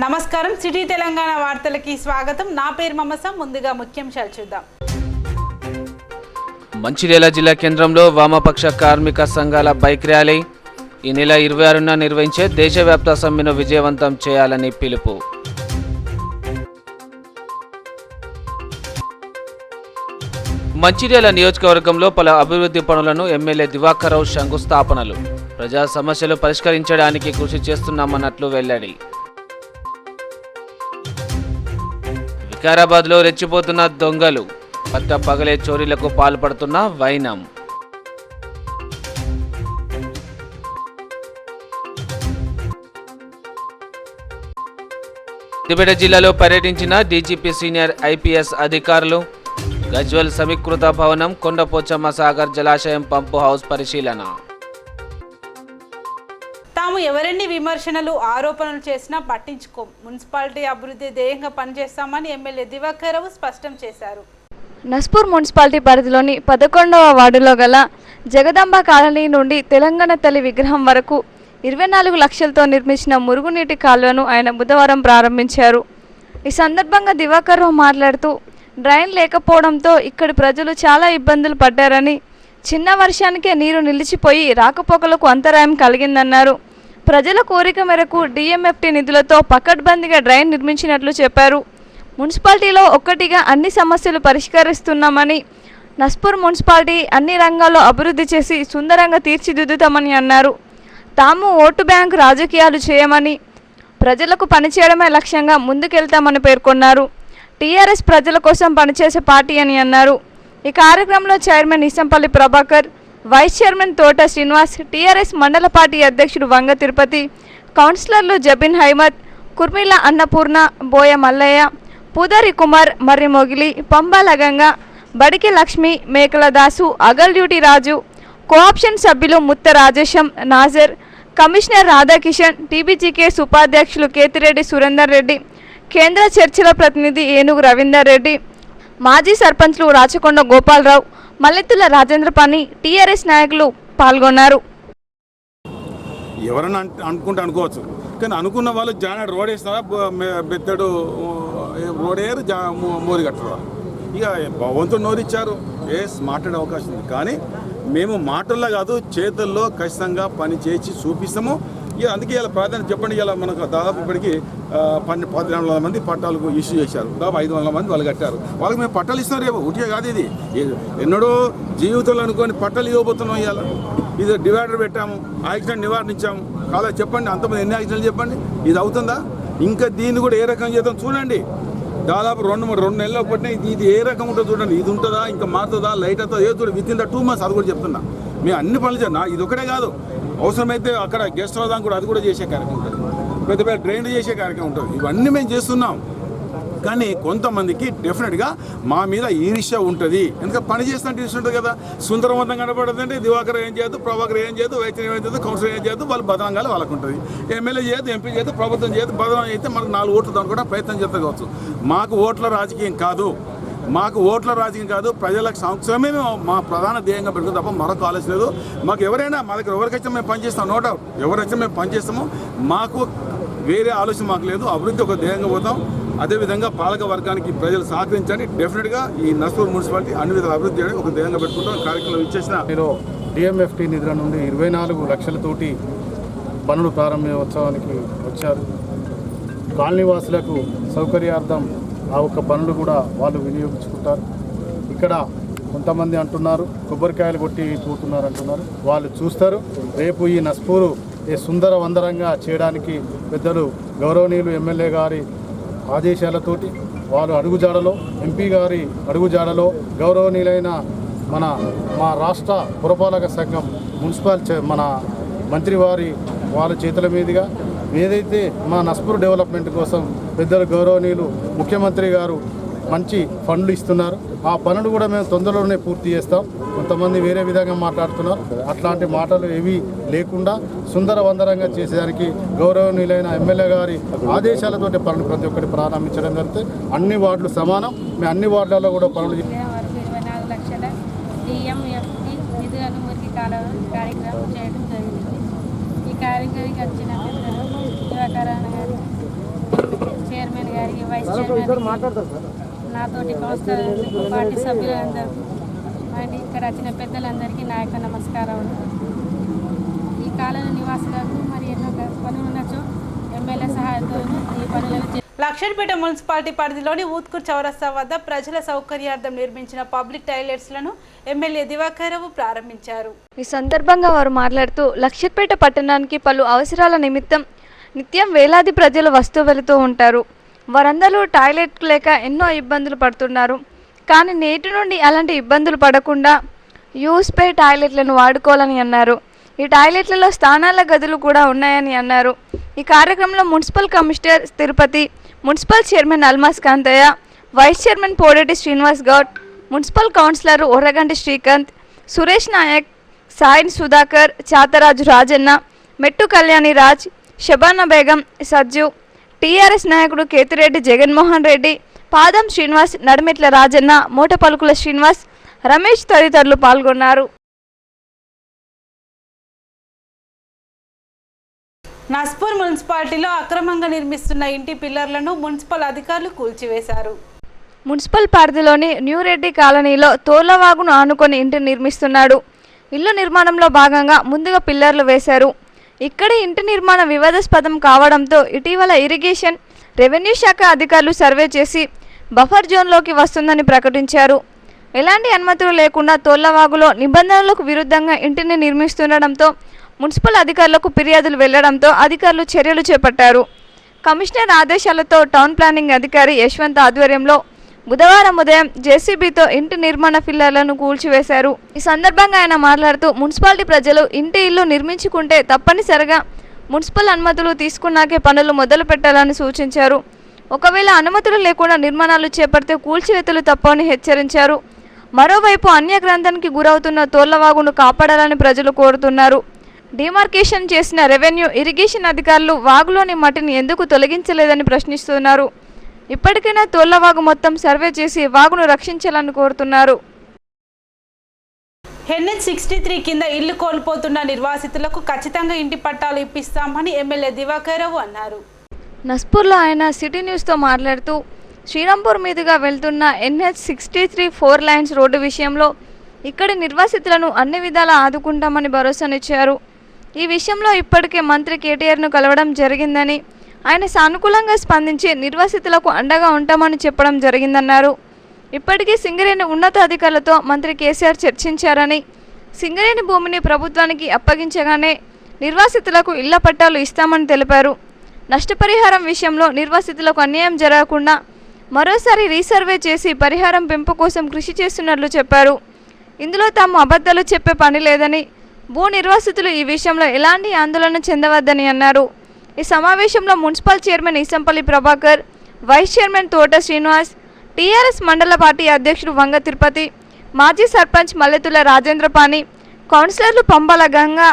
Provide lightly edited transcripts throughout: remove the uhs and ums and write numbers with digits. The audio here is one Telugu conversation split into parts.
నమస్కారం సిటీ తెలంగాణ వార్తలకి స్వాగతం. నా పేరు మమస. ముందుగా ముఖ్యాంశాలు చూద్దాం. మంచిర్యాల జిల్లా కేంద్రంలో వామపక్ష కార్మిక సంఘాల బైక్ ర్యాలీ. ఈ నెల 26న నిర్వహించే దేశవ్యాప్త సమ్మెను విజయవంతం చేయాలని పిలుపు. మంచిర్యాల నియోజకవర్గంలో పలు అభివృద్ధి పనులను ఎమ్మెల్యే దివాకర్ రావు శంకుస్థాపనలు. ప్రజా సమస్యలు పరిష్కరించడానికి కృషి చేస్తున్నామన్నట్లు వెల్లడి. వికారాబాద్లో రెచ్చిపోతున్న దొంగలు, పట్ట పగలే చోరీలకు పాల్పడుతున్న వైనం. సిద్దిపేట జిల్లాలో పర్యటించిన డీజీపీ సీనియర్ ఐపీఎస్ అధికారులు. గజ్వల్ సమీకృత భవనం, కొండపోచమ్మ సాగర్ జలాశయం పంపు హౌస్ పరిశీలన. తాము ఎవరెన్ని విమర్శనలు ఆరోపణలు చేసినా పట్టించుకోం, మున్సిపాలిటీ అభివృద్ధి ధ్యేయంగా పనిచేస్తామని ఎమ్మెల్యే దివాకర్ రావు స్పష్టం చేశారు. నస్పూర్ మున్సిపాలిటీ పరిధిలోని 11వ వార్డులో గల జగదాంబ కాలనీ నుండి తెలంగాణ తల్లి విగ్రహం వరకు 24 లక్షలతో నిర్మించిన మురుగునీటి కాలువను ఆయన బుధవారం ప్రారంభించారు. ఈ సందర్భంగా దివాకర్ రావు మాట్లాడుతూ, డ్రైన్ లేకపోవడంతో ఇక్కడి ప్రజలు చాలా ఇబ్బందులు పడ్డారని, చిన్న వర్షానికే నీరు నిలిచిపోయి రాకపోకలకు అంతరాయం కలిగిందన్నారు. ప్రజల కోరిక మేరకు డిఎంఎఫ్టీ నిధులతో పకడ్బందీగా డ్రైన్ నిర్మించినట్లు చెప్పారు. మున్సిపాలిటీలో ఒక్కటిగా అన్ని సమస్యలు పరిష్కరిస్తున్నామని, నస్పూర్ మున్సిపాలిటీ అన్ని రంగాల్లో అభివృద్ధి చేసి సుందరంగా తీర్చిదిద్దుతామని అన్నారు. తాము ఓటు బ్యాంకు రాజకీయాలు చేయమని, ప్రజలకు పనిచేయడమే లక్ష్యంగా ముందుకెళ్తామని పేర్కొన్నారు. టీఆర్ఎస్ ప్రజల కోసం పనిచేసే పార్టీ అని అన్నారు. ఈ కార్యక్రమంలో chairman Isampalli Prabhakar, vice chairman Thota Srinivas, TRS మండల పార్టీ అధ్యక్షుడు వంగ తిరుపతి, కౌన్సిలర్లు జబిన్ హైమద్, కుర్మిల అన్నపూర్ణ, బోయ మల్లయ్య, పూదరి కుమార్, మర్రి మొగిలి, పంబాల గంగ, బడికి లక్ష్మి, మేకల దాసు, అగల్ డ్యూటీ రాజు, కోఆప్షన్ సభ్యులు ముత్త రాజేశం, నాజర్, కమిషనర్ రాధాకిషన్, టీబీజీకేఎస్ ఉపాధ్యక్షులు కేతిరెడ్డి సురేందర్ రెడ్డి, కేంద్ర చర్చిల ప్రతినిధి ఏనుగు రవీందర్ రెడ్డి, మాజీ సర్పంచ్లు రాచకొండ గోపాలరావు, మల్లెత్తుల రాజేంద్రపాణి, టీఆర్ఎస్ నాయకులు పాల్గొన్నారు. ఎవరైనా అనుకోవచ్చు, కానీ అనుకున్న వాళ్ళు జానాడు రోడ్ వేస్తారా, బెత్తడు రోడ్ వేయరు, మోరి కట్టరు. ఇక భగవంతుడు నోరిచ్చారు, మాట్లాడే అవకాశం ఉంది. కానీ మేము మాటల్లో కాదు, చేతుల్లో ఖచ్చితంగా పని చేసి చూపిస్తాము. ఇక అందుకే ఇలా ప్రాధాన్యత చెప్పండి. ఇలా మనకు దాదాపు ఇప్పటికి 1400 మంది పట్టాలకు ఇష్యూ చేశారు. దాదాపు 500 మంది వాళ్ళు కట్టారు. వాళ్ళకి మేము పట్టాలు ఇస్తాం రేపు. ఉట్టిగా కాదు, ఇది ఎన్నడూ జీవితంలో అనుకొని పట్టాలు ఇవ్వబోతున్నాం. ఇవాళ ఇది డివైడర్ పెట్టాము, యాక్సిడెంట్ నివారించాము. కాదా చెప్పండి, అంతమంది ఎన్ని యాక్సిడెంట్లు చెప్పండి. ఇది అవుతుందా? ఇంకా దీన్ని కూడా ఏ రకం చేద్దాం చూడండి. దాదాపు 2 నెలలు పట్టిన ఇది ఏ రకం ఉంటుందో చూడండి. ఇది ఉంటుందా, ఇంకా మారుతుందా, లైట్ అవుతుందా, ఏదో చూడండి. విత్ ఇన్ ద 2 months అది కూడా చెప్తున్నా. మేము అన్ని పనులు చేద్దాం. ఇది ఒకటే కాదు, అవసరమైతే అక్కడ గెస్ట్ హౌస్ కూడా అది కూడా చేసే కార్యక్రమం ఉంటుంది. పెద్ద పెద్ద డ్రైన్లు చేసే కార్యక్రమం ఉంటుంది. ఇవన్నీ మేము చేస్తున్నాం. కానీ కొంతమందికి డెఫినెట్గా మా మీద ఈర్ష్య ఉంటుంది. ఎందుకంటే పని చేస్తున్నట్టు ఈర్ష్య ఉంటుంది కదా. సుందరవంతం కనబడుతుందంటే దివాకర్ ఏం చేయదు, ప్రభాకర్ ఏం చేయదు, వైద్యం ఏం చేయదు, కౌన్సిలర్ ఏం చేయదు, వాళ్ళు బదనంగాలు వాళ్ళకు ఉంటుంది. ఎమ్మెల్యే చేయదు, ఎంపీ చేయదు, ప్రభుత్వం చేయదు. బదనం అయితే మనకు 4 ఓట్లు దాని కూడా ప్రయత్నం చేస్తే కావచ్చు. మాకు ఓట్ల రాజకీయం కాదు, ప్రజల సంక్షేమమే మా ప్రధాన ధ్యేయంగా పెడుతుంది తప్ప మరొక ఆలోచన లేదు. మాకు ఎవరైనా మా దగ్గర ఎవరికైతే మేము పనిచేస్తాం, నో డౌట్ ఎవరైతే మేము పనిచేస్తామో మాకు వేరే ఆలోచన మాకు లేదు. అభివృద్ధి ఒక ధ్యేయంగా పోతాం. అదేవిధంగా పాలక వర్గానికి ప్రజలు సహకరించండి. డెఫినెట్గా ఈ నస్పూర్ మున్సిపాలిటీ అన్ని విధాలు అభివృద్ధి చేయడానికి ఒక ధ్యేయంగా పెట్టుకుంటాం. కార్యక్రమం ఇచ్చేసిన నేను డిఎంఎఫ్టీ నిధుల నుండి 24 లక్షలతోటి పనులు ప్రారంభోత్సవానికి వచ్చారు. కాలనీవాసులకు సౌకర్యార్థం ఆ ఒక్క పనులు కూడా వాళ్ళు వినియోగించుకుంటారు. ఇక్కడ కొంతమంది అంటున్నారు కొబ్బరికాయలు కొట్టి పోతున్నారు అంటున్నారు. వాళ్ళు చూస్తారు. రేపు ఈ నస్పూరు సుందర వందరంగా చేయడానికి పెద్దలు గౌరవనీయులు ఎమ్మెల్యే గారి ఆదేశాలతోటి వాళ్ళు అడుగుజాడలో, ఎంపీ గారి అడుగుజాడలో, గౌరవనీయులైన మా రాష్ట్ర పురపాలక సంఘం మున్సిపల్ మన మంత్రి వాళ్ళ చేతుల మీదుగా ఏదైతే మా నస్పూర్ డెవలప్మెంట్ కోసం పెద్దలు గౌరవనీయులు ముఖ్యమంత్రి గారు మంచి ఫండ్లు ఇస్తున్నారు. ఆ పనులు కూడా మేము తొందరలోనే పూర్తి చేస్తాం. కొంతమంది వేరే విధంగా మాట్లాడుతున్నారు. అట్లాంటి మాటలు ఏవి లేకుండా సుందరవందరంగా చేసేదానికి గౌరవనీయులైన ఎమ్మెల్యే గారి ఆదేశాలతోటి పనులు ప్రతి ఒక్కటి ప్రారంభించడం జరిగితే అన్ని వార్డులు సమానం. మేము అన్ని వార్డులలో కూడా పనులు 24 లక్షల డిఎంఎఫ్టీ నిధులను మురికి కార్యక్రమం చేయడం జరిగింది. ఈ కార్యక్రమానికి వచ్చిన పెద్దలు దివాకర్ రావు గారు నాతోటి కౌన్సిలర్లకు పార్టీ సభ్యులందరికీ అండ్ ఇక్కడ వచ్చిన పెద్దలందరికీ నా యొక్క నమస్కారం. ఈ కాలనీ నివాసులకు మరి ఎన్నో పనులు ఉండొచ్చు ఎమ్మెల్యే సహాయంతో ఈ పనులను లక్షణపేట మున్సిపాలిటీ పరిధిలోని ఊత్కూర్ చౌరస్తా వద్ద ప్రజల సౌకర్యార్థం నిర్మించిన పబ్లిక్ టాయిలెట్స్లను ఎమ్మెల్యే దివాకర్ రావు ప్రారంభించారు. ఈ సందర్భంగా వారు మాట్లాడుతూ లక్షణపేట పట్టణానికి పలు అవసరాల నిమిత్తం నిత్యం వేలాది ప్రజలు వస్తూ వెళుతూ ఉంటారు. వారందరూ టాయిలెట్ లేక ఎన్నో ఇబ్బందులు పడుతున్నారు. కానీ నేటి నుండి అలాంటి ఇబ్బందులు పడకుండా యూస్పే టాయిలెట్లను వాడుకోవాలని అన్నారు. ఈ టాయిలెట్లలో స్నానాల గదులు కూడా ఉన్నాయని అన్నారు. ఈ కార్యక్రమంలో municipal commissioner Tirupati, municipal chairman Almas Kantaiah, vice chairman Podeti Srinivas Goud, municipal councillor Orraganti Srikanth, Suresh Nayak, Sain Sudhakar, Chatharaju Rajanna, Mettu Kalyani Raj, Shabana Begum, Sajju, TRS నాయకుడు కేతిరెడ్డి జగన్మోహన్ రెడ్డి, పాదం శ్రీనివాస్, నడిమెట్ల రాజన్న, మూటపలుకుల శ్రీనివాస్, రమేష్ తదితరులు పాల్గొన్నారు. నస్పూర్ మున్సిపాలిటీలో అక్రమంగా నిర్మిస్తున్న ఇంటి పిల్లర్లను మున్సిపల్ అధికారులు కూల్చివేశారు. మున్సిపల్ పరిధిలోని న్యూ రెడ్డి కాలనీలో తోళ్లవాగును ఆనుకొని ఇంటిని నిర్మిస్తున్నాడు. ఇల్లు నిర్మాణంలో భాగంగా ముందుగా పిల్లర్లు వేశారు. ఇక్కడి ఇంటి నిర్మాణం వివాదాస్పదం కావడంతో ఇటీవల ఇరిగేషన్, రెవెన్యూ శాఖ అధికారులు సర్వే చేసి బఫర్ జోన్లోకి వస్తుందని ప్రకటించారు. ఎలాంటి అనుమతులు లేకుండా తోళ్లవాగులో నిబంధనలకు విరుద్ధంగా ఇంటిని నిర్మిస్తుండడంతో మున్సిపల్ అధికారులకు ఫిర్యాదులు వెళ్లడంతో అధికారులు చర్యలు చేపట్టారు. కమిషనర్ ఆదేశాలతో టౌన్ ప్లానింగ్ అధికారి యశ్వంత్ ఆధ్వర్యంలో బుధవారం ఉదయం జేసీబీతో ఇంటి నిర్మాణ పిల్లర్లను కూల్చివేశారు. ఈ సందర్భంగా ఆయన మాట్లాడుతూ మున్సిపాలిటీ ప్రజలు ఇంటి ఇల్లు నిర్మించుకుంటే తప్పనిసరిగా మున్సిపల్ అనుమతులు తీసుకున్నాకే పనులు మొదలు పెట్టాలని సూచించారు. ఒకవేళ అనుమతులు లేకుండా నిర్మాణాలు చేపడితే కూల్చివేతలు తప్పని హెచ్చరించారు. మరోవైపు అన్యగ్రంథానికి గురవుతున్న తోళ్లవాగును కాపాడాలని ప్రజలు కోరుతున్నారు. డిమార్కేషన్ చేసిన రెవెన్యూ, ఇరిగేషన్ అధికారులు వాగులోని మట్టిని ఎందుకు తొలగించలేదని ప్రశ్నిస్తున్నారు. ఇప్పటికైనా తోళ్లవాగు మొత్తం సర్వే చేసి వాగును రక్షించాలని కోరుతున్నారు. NH63 కింద ఇల్లు కోల్పోతున్న నిర్వాసితులకు ఖచ్చితంగా ఇంటి పట్టాలు ఇప్పిస్తామని ఎమ్మెల్యే దివాకర్ రావు అన్నారు. నస్పూర్లో ఆయన సిటీ న్యూస్తో మాట్లాడుతూ శ్రీరాంపూర్ మీదుగా వెళ్తున్న NH63 4 లైన్స్ రోడ్డు విషయంలో ఇక్కడి నిర్వాసితులను అన్ని విధాలా ఆదుకుంటామని భరోసానిచ్చారు. ఈ విషయంలో ఇప్పటికే మంత్రి కేటీఆర్ను కలవడం జరిగిందని, ఆయన సానుకూలంగా స్పందించి నిర్వాసితులకు అండగా ఉంటామని చెప్పడం జరిగిందన్నారు. ఇప్పటికీ సింగరేణి ఉన్నతాధికారులతో మంత్రి కేసీఆర్ చర్చించారని, సింగరేణి భూమిని ప్రభుత్వానికి అప్పగించగానే నిర్వాసితులకు ఇళ్ల పట్టాలు ఇస్తామని తెలిపారు. నష్టపరిహారం విషయంలో నిర్వాసితులకు అన్యాయం జరగకుండా మరోసారి రీసర్వే చేసి పరిహారం పెంపు కోసం కృషి చేస్తున్నట్లు చెప్పారు. ఇందులో తాము అబద్ధాలు చెప్పే పని లేదని, భూ నిర్వాసితులు ఈ విషయంలో ఎలాంటి ఆందోళన చెందవద్దని అన్నారు. ఈ సమావేశంలో municipal chairman Eesampalli Prabhakar, vice chairman Thota Srinivas, TRS మండల పార్టీ అధ్యక్షుడు వంగ తిరుపతి, మాజీ సర్పంచ్ మల్లెతుల రాజేంద్రపాణి, కౌన్సిలర్లు పంబల గంగా,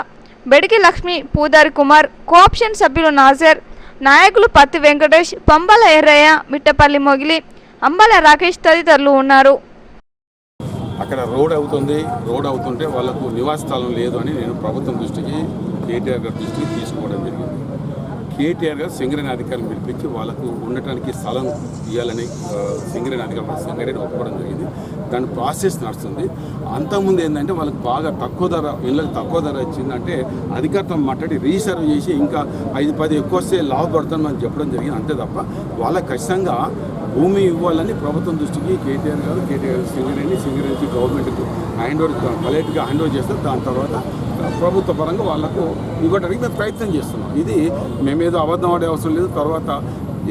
బెడికి లక్ష్మి, పూదారి కుమార్, కోఆప్షన్ సభ్యులు నాజర్, నాయకులు పత్తి వెంకటేష్, పంబల ఎర్రయ్య, మిట్టపల్లి మొగిలి, అంబల రాకేష్ తదితరులు ఉన్నారు. అక్కడ రోడ్ అవుతుంటే వాళ్ళకు నివాస స్థలం లేదు అని నేను ప్రభుత్వం దృష్టికి, కేటీఆర్ గారి దృష్టికి తీసుకోవడం జరిగింది. కేటీఆర్ గారు సింగరేణి అధికారులను పిలిపించి వాళ్ళకు ఉండటానికి స్థలం ఇవ్వాలని సింగరేణి అధికారులు ఒప్పుకోవడం జరిగింది. దాని ప్రాసెస్ నడుస్తుంది. అంతకుముందు ఏంటంటే వాళ్ళకి బాగా ఇళ్ళకి తక్కువ ధర వచ్చిందంటే అధికారులతో మాట్లాడి రీసర్వ్ చేసి ఇంకా 5-10 ఎక్కువ వస్తే లాభపడతామని చెప్పడం జరిగింది. అంతే తప్ప వాళ్ళకి ఖచ్చితంగా భూమి ఇవ్వాలని ప్రభుత్వం దృష్టికి కేటీఆర్ సింగరేణి గవర్నమెంట్కు కలెక్ట్గా హ్యాండ్ ఓవర్ చేస్తారు. దాని తర్వాత ప్రభుత్వ పరంగా వాళ్ళకు ఇవ్వడానికి మేము ప్రయత్నం చేస్తున్నాం. ఇది మేమేదో అబద్ధం ఆడే అవసరం లేదు. తర్వాత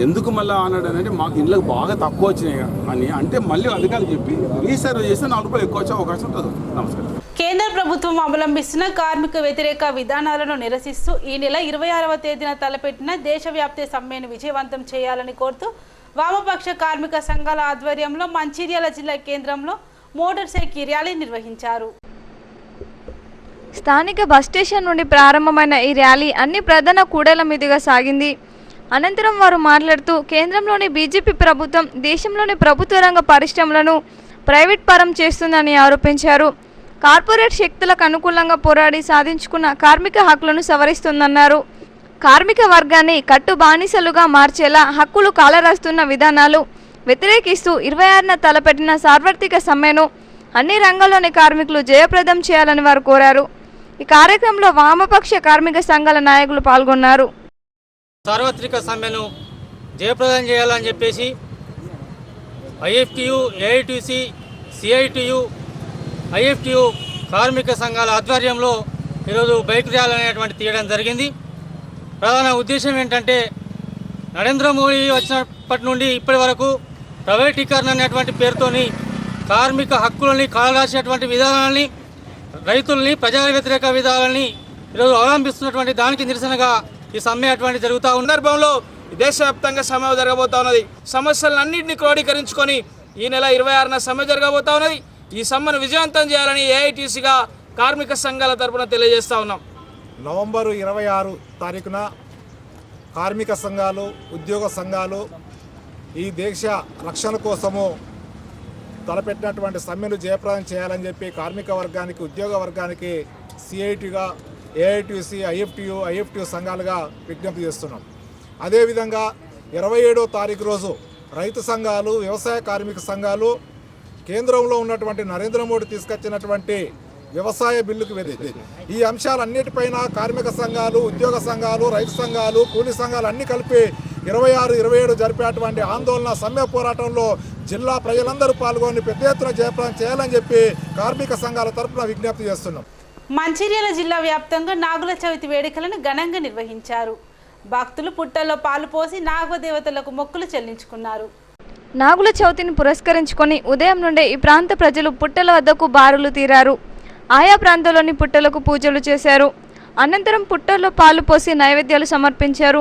ఎందుకు మళ్ళీ అన్నాడు అంటే మాకు ఇళ్ళకి బాగా తక్కువ వచ్చినాయి అని అంటే మళ్ళీ అధికారులు చెప్పి రీసర్వ్ చేస్తే 4 రూపాయలు ఎక్కువ వచ్చే అవకాశం ఉంటుంది. నమస్కారం. కేంద్ర ప్రభుత్వం అవలంబిస్తున్న కార్మిక వ్యతిరేక విధానాలను నిరసిస్తూ ఈ నెల 26వ తేదీన తలపెట్టిన దేశవ్యాప్త సమ్మెను విజయవంతం చేయాలని కోరుతూ వామపక్ష కార్మిక సంఘాల ఆధ్వర్యంలో మంచిర్యాల జిల్లా కేంద్రంలో మోటార్ సైకిల్ ర్యాలీ నిర్వహించారు. స్థానిక బస్ స్టేషన్ నుండి ప్రారంభమైన ఈ ర్యాలీ అన్ని ప్రధాన కూడళ్ల మీదుగా సాగింది. అనంతరం వారు మాట్లాడుతూ కేంద్రంలోని బీజేపీ ప్రభుత్వం దేశంలోని ప్రభుత్వ రంగ పరిశ్రమలను ప్రైవేట్ పరం చేస్తుందని ఆరోపించారు. కార్పొరేట్ శక్తులకు అనుకూలంగా పోరాడి సాధించుకున్న కార్మిక హక్కులను సవరిస్తుందన్నారు. కార్మిక వర్గాన్ని కట్టు బానిసలుగా మార్చేలా హక్కులు కాలరాస్తున్న విధానాలు వ్యతిరేకిస్తూ 26న తలపెట్టిన సార్వత్రిక సమ్మెను అన్ని రంగాల్లోని కార్మికులు జయప్రదం చేయాలని వారు కోరారు. ఈ కార్యక్రమంలో వామపక్ష కార్మిక సంఘాల నాయకులు పాల్గొన్నారు. సార్వత్రిక సమ్మెను జయప్రదం చేయాలని చెప్పేసి ఐఎఫ్టియు, ఏఐటిసి, సిఐటియు, ఐఎఫ్టియు కార్మిక సంఘాల ఆధ్వర్యంలో ఈరోజు బైక్ ర్యాలీ అనేటువంటి తీయడం జరిగింది. ప్రధాన ఉద్దేశం ఏంటంటే నరేంద్ర మోడీ వచ్చినప్పటి నుండి ఇప్పటి వరకు ప్రైవేటీకరణ అనేటువంటి పేరుతోని కార్మిక హక్కులని కాలరాసేటువంటి విధానాలని, రైతుల్ని ప్రజా వ్యతిరేక విధానాలని ఈరోజు అవలంబిస్తున్నటువంటి దానికి నిరసనగా ఈ సమ్మె అటువంటి జరుగుతూ ఉన్న సందర్భంలో దేశవ్యాప్తంగా సమ్మె జరగబోతా ఉన్నది. సమస్యలన్నింటినీ క్రోడీకరించుకొని ఈ నెల 26న సమ్మె జరగబోతా ఉన్నది. ఈ సమ్మెను విజయవంతం చేయాలని ఏఐటీసీగా కార్మిక సంఘాల తరపున తెలియజేస్తా ఉన్నాం. నవంబరు 26 తారీఖున కార్మిక సంఘాలు, ఉద్యోగ సంఘాలు ఈ దేశ రక్షణ కోసము తలపెట్టినటువంటి సమ్మెను జయప్రదం చేయాలని చెప్పి కార్మిక వర్గానికి, ఉద్యోగ వర్గానికి సిఐటిగా, ఏఐటిసి, ఐఎఫ్టియు సంఘాలుగా విజ్ఞప్తి చేస్తున్నాం. అదేవిధంగా 27వ తారీఖు రోజు రైతు సంఘాలు, వ్యవసాయ కార్మిక సంఘాలు కేంద్రంలో ఉన్నటువంటి నరేంద్ర మోడీ తీసుకొచ్చినటువంటి వ్యవసాయ బిల్లుకు ఈ అంశాలన్నిటిపైన కార్మిక సంఘాలు, ఉద్యోగ సంఘాలు, రైతు సంఘాలు, కూలీ సంఘాలు అన్నీ కలిపి 26, 27 జరిపేటువంటి ఆందోళన సమ్మె పోరాటంలో జిల్లా ప్రజలందరూ పాల్గొని పెద్ద ఎత్తున జయప్రదం చేయాలని చెప్పి కార్మిక సంఘాల తరఫున విజ్ఞప్తి చేస్తున్నాం. మంచిర్యాల జిల్లా వ్యాప్తంగా నాగుల చవితి వేడుకలను ఘనంగా నిర్వహించారు. భక్తులు పుట్టల్లో పాలు పోసి నాగదేవతలకు మొక్కులు చెల్లించుకున్నారు. నాగుల చవితిని పురస్కరించుకొని ఉదయం నుండే ఈ ప్రాంత ప్రజలు పుట్టల వద్దకు బారులు తీరారు. ఆయా ప్రాంతాల్లోని పుట్టలకు పూజలు చేశారు. అనంతరం పుట్టల్లో పాలు పోసి నైవేద్యాలు సమర్పించారు.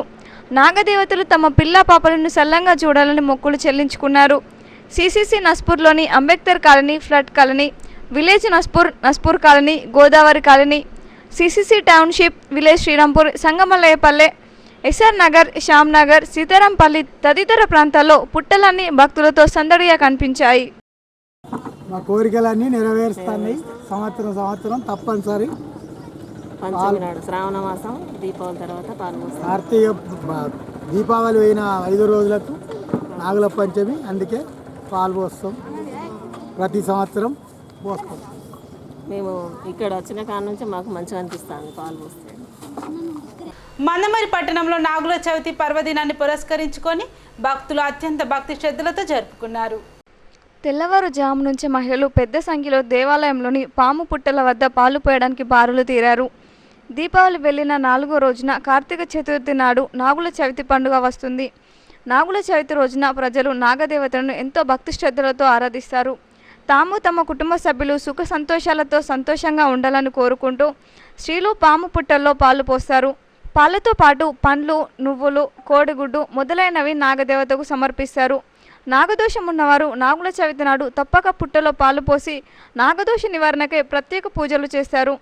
నాగదేవతలు తమ పిల్ల పాపలను సల్లంగా చూడాలని మొక్కులు చెల్లించుకున్నారు. సిసిసి నస్పూర్లోని Ambedkar colony, flood colony, village Naspur colony, Godavari colony, CCC township, village Srirampur, Sangamallayyapalle, SR Nagar, Shyam Nagar, Sitarampalli తదితర ప్రాంతాల్లో పుట్టలన్నీ భక్తులతో సందడిగా కనిపించాయి. మా కోరికలన్నీ నెరవేరుస్తాయి. సంవత్సరం తప్పనిసరి శ్రావణ మాసం దీపావళి తర్వాత కార్తీక దీపావళి అయిన 5 రోజులకు నాగుల పంచమి, అందుకే పాలు పోస్తాం. ప్రతి సంవత్సరం పోస్తాం. మేము ఇక్కడ వచ్చిన కాడ నుంచి మాకు మంచిగా అనిపిస్తుంది పాలు పోస్తే. మందమరి పట్టణంలో నాగుల చవితి పర్వదినాన్ని పురస్కరించుకొని భక్తులు అత్యంత భక్తి శ్రద్ధలతో జరుపుకున్నారు. తెల్లవారుజాము నుంచి మహిళలు పెద్ద సంఖ్యలో దేవాలయంలోని పాము పుట్టల వద్ద పాలు పోయడానికి బారులు తీరారు. దీపావళి వెళ్లిన 4వ రోజున కార్తీక చతుర్థి నాడు నాగుల చవితి పండుగ వస్తుంది. నాగుల చవితి రోజున ప్రజలు నాగదేవతలను ఎంతో భక్తి శ్రద్ధలతో ఆరాధిస్తారు. తాము తమ కుటుంబ సభ్యులు సుఖ సంతోషాలతో సంతోషంగా ఉండాలని కోరుకుంటూ స్త్రీలు పాము పుట్టల్లో పాలు పోస్తారు. పాలతో పాటు పండ్లు, నువ్వులు, కోడిగుడ్డు మొదలైనవి నాగదేవతకు సమర్పిస్తారు. నాగదోషం ఉన్నవారు నాగుల చవితి నాడు తప్పక పుట్టలో పాలు పోసి నాగదోష నివారణకై ప్రత్యేక పూజలు చేస్తారు.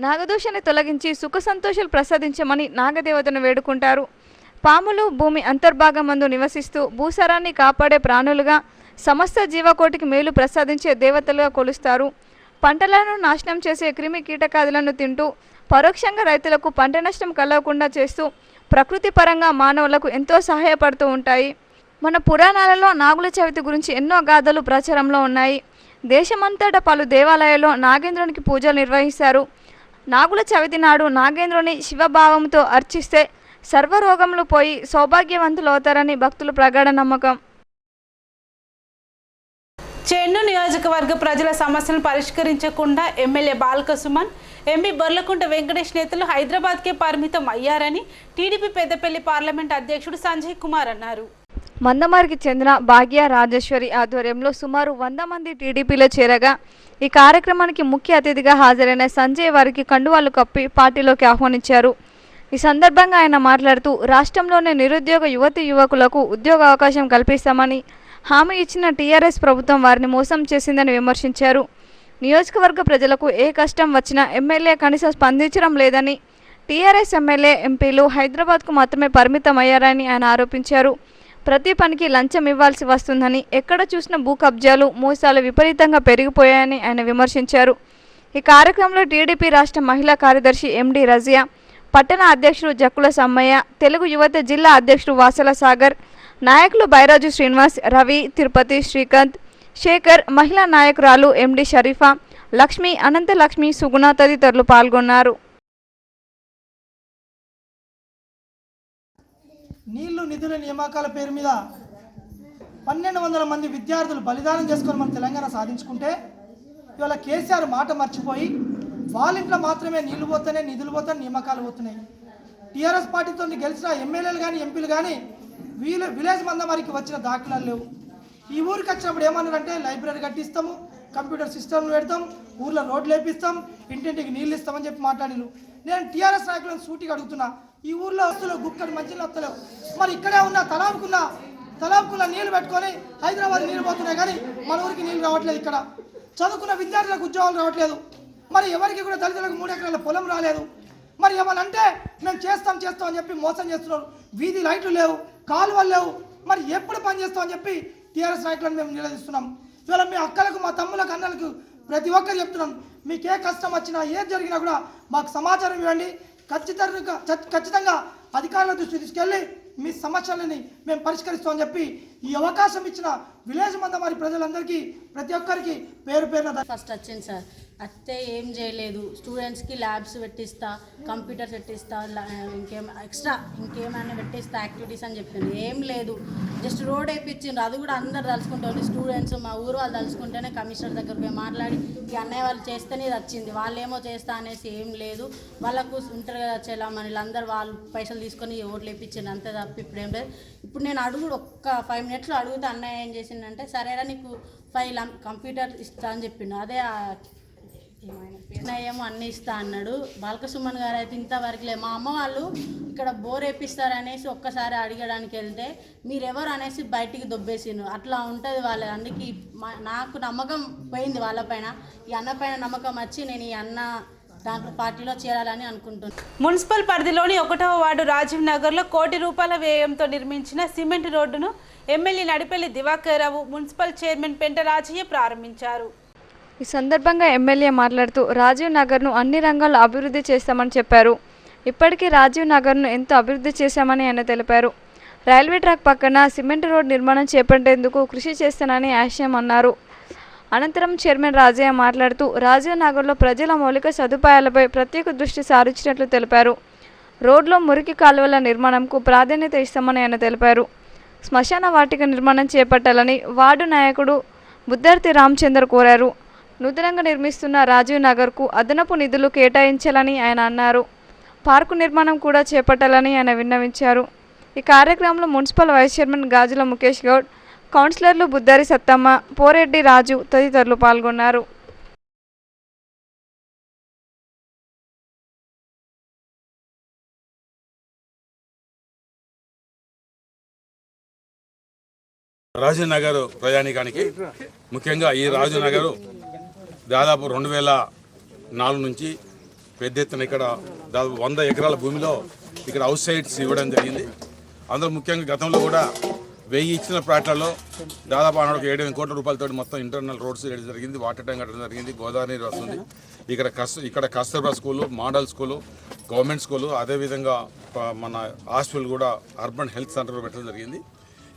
నాగదోషాన్ని తొలగించి సుఖ సంతోషాలు ప్రసాదించమని నాగదేవతను వేడుకుంటారు. పాములు భూమి అంతర్భాగమందు నివసిస్తూ భూసారాన్ని కాపాడే ప్రాణులుగా, సమస్త జీవకోటికి మేలు ప్రసాదించే దేవతలుగా కొలుస్తారు. పంటలను నాశనం చేసే క్రిమి కీటకాదులను తింటూ పరోక్షంగా రైతులకు పంట నష్టం కలగకుండా చేస్తూ ప్రకృతి పరంగా మానవులకు ఎంతో సహాయపడుతూ ఉంటాయి. మన పురాణాలలో నాగుల చవితి గురించి ఎన్నో గాథలు ప్రచారంలో ఉన్నాయి. దేశమంతటా పలు దేవాలయాల్లో నాగేంద్రునికి పూజలు నిర్వహిస్తారు. నాగుల చవితి నాడు నాగేంద్రుని శివభావంతో అర్చిస్తే సర్వరోగములు పోయి సౌభాగ్యవంతులు అవుతారని భక్తుల ప్రగాఢ నమ్మకం. చెన్నూరు నియోజకవర్గ ప్రజల సమస్యలను పరిష్కరించకుండా ఎమ్మెల్యే బాల్క సుమన్, ఎంపీ బొర్లకుంట వెంకటేష్ నేతలు హైదరాబాద్కే పరిమితం అయ్యారని టీడీపీ పెద్దపల్లి పార్లమెంట్ అధ్యక్షుడు సంజయ్ కుమార్ అన్నారు. మందమరికి చెందిన భాగ్య రాజేశ్వరి ఆధ్వర్యంలో సుమారు 100 మంది టీడీపీలో చేరగా ఈ కార్యక్రమానికి ముఖ్య అతిథిగా హాజరైన సంజయ్ వారికి కండువాలు కప్పి పార్టీలోకి ఆహ్వానించారు. ఈ సందర్భంగా ఆయన మాట్లాడుతూ రాష్ట్రంలోని నిరుద్యోగ యువతీ యువకులకు ఉద్యోగ అవకాశం కల్పిస్తామని హామీ ఇచ్చిన టీఆర్ఎస్ ప్రభుత్వం వారిని మోసం చేసిందని విమర్శించారు. నియోజకవర్గ ప్రజలకు ఏ కష్టం వచ్చినా ఎమ్మెల్యే కనీసం స్పందించడం లేదని, టీఆర్ఎస్ ఎమ్మెల్యే ఎంపీలు హైదరాబాద్కు మాత్రమే పరిమితం అయ్యారని ఆయన ఆరోపించారు. ప్రతి పనికి లంచం ఇవ్వాల్సి వస్తుందని, ఎక్కడ చూసిన భూ కబ్జాలు, మోసాలు విపరీతంగా పెరిగిపోయాయని ఆయన విమర్శించారు. ఈ కార్యక్రమంలో టీడీపీ రాష్ట్ర మహిళా కార్యదర్శి ఎండి రజియా, పట్టణ అధ్యక్షుడు జక్కుల సమ్మయ్య, తెలుగు యువత జిల్లా అధ్యక్షుడు వాసల సాగర్, నాయకులు బైరాజు శ్రీనివాస్, రవి, తిరుపతి, శ్రీకాంత్, శేఖర్, మహిళా నాయకురాలు ఎండి షరీఫా, లక్ష్మి, అనంతలక్ష్మి, సుగుణ తదితరులు పాల్గొన్నారు. నీళ్లు నిధుల నియామకాల పేరు మీద 1200 మంది విద్యార్థులు బలిదానం చేసుకొని మనం తెలంగాణ సాధించుకుంటే ఇవాళ కేసీఆర్ మాట మర్చిపోయి వాళ్ళ ఇంట్లో మాత్రమే నీళ్లు పోతున్నాయి, నిధులు పోతున్నాయి, నియామకాలు పోతున్నాయి. టీఆర్ఎస్ పార్టీతో గెలిచిన ఎమ్మెల్యేలు కానీ ఎంపీలు కానీ విలేజ్ మందమారికి వచ్చిన దాఖలాలు లేవు. ఈ ఊరికి వచ్చినప్పుడు ఏమన్నారంటే లైబ్రరీ కట్టిస్తాము, కంప్యూటర్ సిస్టమ్ పెడతాం, ఊర్లో రోడ్లు వేపిస్తాం, ఇంటింటికి నీళ్ళు ఇస్తామని చెప్పి మాట్లాడిను. నేను టీఆర్ఎస్ నాయకులను సూటిగా అడుగుతున్నా, ఈ ఊర్లో వస్తువులు గుక్కడి మంచిలు వస్తలేవు, మరి ఇక్కడే ఉన్న తలాపుకున్న నీళ్లు పెట్టుకొని హైదరాబాద్ నీళ్ళు పోతున్నాయి కానీ మన ఊరికి నీళ్ళు రావట్లేదు. ఇక్కడ చదువుకున్న విద్యార్థులకు ఉద్యోగాలు రావట్లేదు, మరి ఎవరికి కూడా దళితులకు 3 ఎకరాల పొలం రాలేదు. మరి ఏమనంటే మేము చేస్తాం అని చెప్పి మోసం చేస్తున్నారు. వీధి లైట్లు లేవు, కాలువలు లేవు, మరి ఎప్పుడు పని చేస్తామని చెప్పి టీఆర్ఎస్ నాయకులను మేము నిలదీస్తున్నాం. ఇవాళ మీ అక్కలకు, మా తమ్ములకు, అన్నలకు ప్రతి ఒక్కరు చెప్తున్నాం, మీకు ఏ కష్టం వచ్చినా ఏది జరిగినా కూడా మాకు సమాచారం ఇవ్వండి. ఖచ్చితంగా అధికారుల దృష్టికి తీసుకెళ్ళి మీ సమస్యలని మేము పరిష్కరిస్తామని చెప్పి ఈ అవకాశం ఇచ్చిన విలేజ్ మందమారి ప్రజలందరికీ ప్రతి ఒక్కరికి పేరు పేరున ఫస్ట్ వచ్చింది సార్. అయితే ఏం చేయలేదు, స్టూడెంట్స్కి ల్యాబ్స్ పెట్టిస్తా, కంప్యూటర్స్ పెట్టిస్తా, ఇంకేమైనా పెట్టిస్తా యాక్టివిటీస్ అని చెప్పింది. ఏం లేదు, జస్ట్ రోడ్ వేయించిండ్రు, అది కూడా అందరు తలుచుకుంటారు. స్టూడెంట్స్ మా ఊరు వాళ్ళు తలుచుకుంటేనే కమిషనర్ దగ్గరకు పోయి మాట్లాడి ఈ అన్నయ్య వాళ్ళు చేస్తేనే ఇది వచ్చింది, వాళ్ళేమో చేస్తా అనేసి ఏం లేదు. వాళ్ళకు ఉంటారు కదా చెల్లమ్మని, వీళ్ళందరూ వాళ్ళు పైసలు తీసుకొని ఓట్లు వేయించిండ్రు, అంతే తప్ప ఇప్పుడు ఏం లేదు. ఇప్పుడు నేను ఒక్క 5 మినిట్స్లో అడుగుతా అన్నయ్య ఏం చేసిందంటే, సరేరా నీకు 5 కంప్యూటర్ ఇస్తా అని చెప్పిండు. అదే ఏమో అన్నీ ఇస్తా అన్నాడు. బాలకసుమన్ గారు అయితే ఇంతవరకు లేదు. మా అమ్మ వాళ్ళు ఇక్కడ బోర్ వేపిస్తారనేసి ఒక్కసారి అడగడానికి వెళ్తే మీరెవరు అనేసి బయటికి దొబ్బేసిండ్రు. అట్లా ఉంటుంది వాళ్ళ. అందుకే నాకు నమ్మకం పోయింది వాళ్ళపైన. ఈ అన్న పైన నమ్మకం వచ్చి నేను ఈ అన్న దాంట్లో పార్టీలో చేరాలని అనుకుంటున్నాను. మున్సిపల్ పరిధిలోని 1వ వార్డు రాజీవ్ నగర్లో ₹1 కోటి వ్యయంతో నిర్మించిన సిమెంట్ రోడ్డును ఎమ్మెల్యే నడిపెల్లి దివాకర్ రావు, మున్సిపల్ చైర్మన్ పెంట రాజయ్య ప్రారంభించారు. ఈ సందర్భంగా ఎమ్మెల్యే మాట్లాడుతూ రాజీవ్ నగర్ను అన్ని రంగాల్లో అభివృద్ధి చేస్తామని చెప్పారు. ఇప్పటికీ రాజీవ్ నగర్ను ఎంతో అభివృద్ధి చేశామని ఆయన తెలిపారు. రైల్వే ట్రాక్ పక్కన సిమెంట్ రోడ్ నిర్మాణం చేపట్టేందుకు కృషి చేస్తానని ఆశయం అన్నారు. అనంతరం చైర్మన్ రాజయ్య మాట్లాడుతూ రాజీవ్ నగర్లో ప్రజల మౌలిక సదుపాయాలపై ప్రత్యేక దృష్టి సారించినట్లు తెలిపారు. రోడ్లో మురికి కాలువల నిర్మాణంకు ప్రాధాన్యత ఇస్తామని ఆయన తెలిపారు. శ్మశాన వాటిక నిర్మాణం చేపట్టాలని వార్డు నాయకుడు బుద్దర్తి రామచందర్ కోరారు. నూతనంగా నిర్మిస్తున్న రాజీవ్ నగర్కు అదనపు నిధులు కేటాయించాలని ఆయన అన్నారు. పార్కు నిర్మాణం కూడా చేపట్టాలని ఆయన విన్నవించారు. ఈ కార్యక్రమంలో మున్సిపల్ వైస్ చైర్మన్ గాజుల ముఖేష్ గౌడ్, కౌన్సిలర్లు బుద్దారి సత్తమ్మ, పోరెడ్డి రాజు తదితరులు పాల్గొన్నారు. రాజీవ్ నగర్ ప్రయాణికానికి ముఖ్యంగా ఈ రాజీవ్ నగర్ దాదాపు 2004 నుంచి పెద్ద ఎత్తున ఇక్కడ దాదాపు 100 ఎకరాల భూమిలో ఇక్కడ హౌస్ సైట్స్ ఇవ్వడం జరిగింది. అందులో ముఖ్యంగా గతంలో కూడా 1000 ఇచ్చిన ప్లాట్లలో దాదాపు 7 కోట్ల రూపాయలతో మొత్తం ఇంటర్నల్ రోడ్స్ వేయడం జరిగింది, వాటర్ ట్యాంక్ కట్టడం జరిగింది, గోదావరి నీరు వస్తుంది. ఇక్కడ Kasturba school, model school, government school, అదేవిధంగా మన హాస్పిటల్ కూడా అర్బన్ హెల్త్ సెంటర్ పెట్టడం జరిగింది.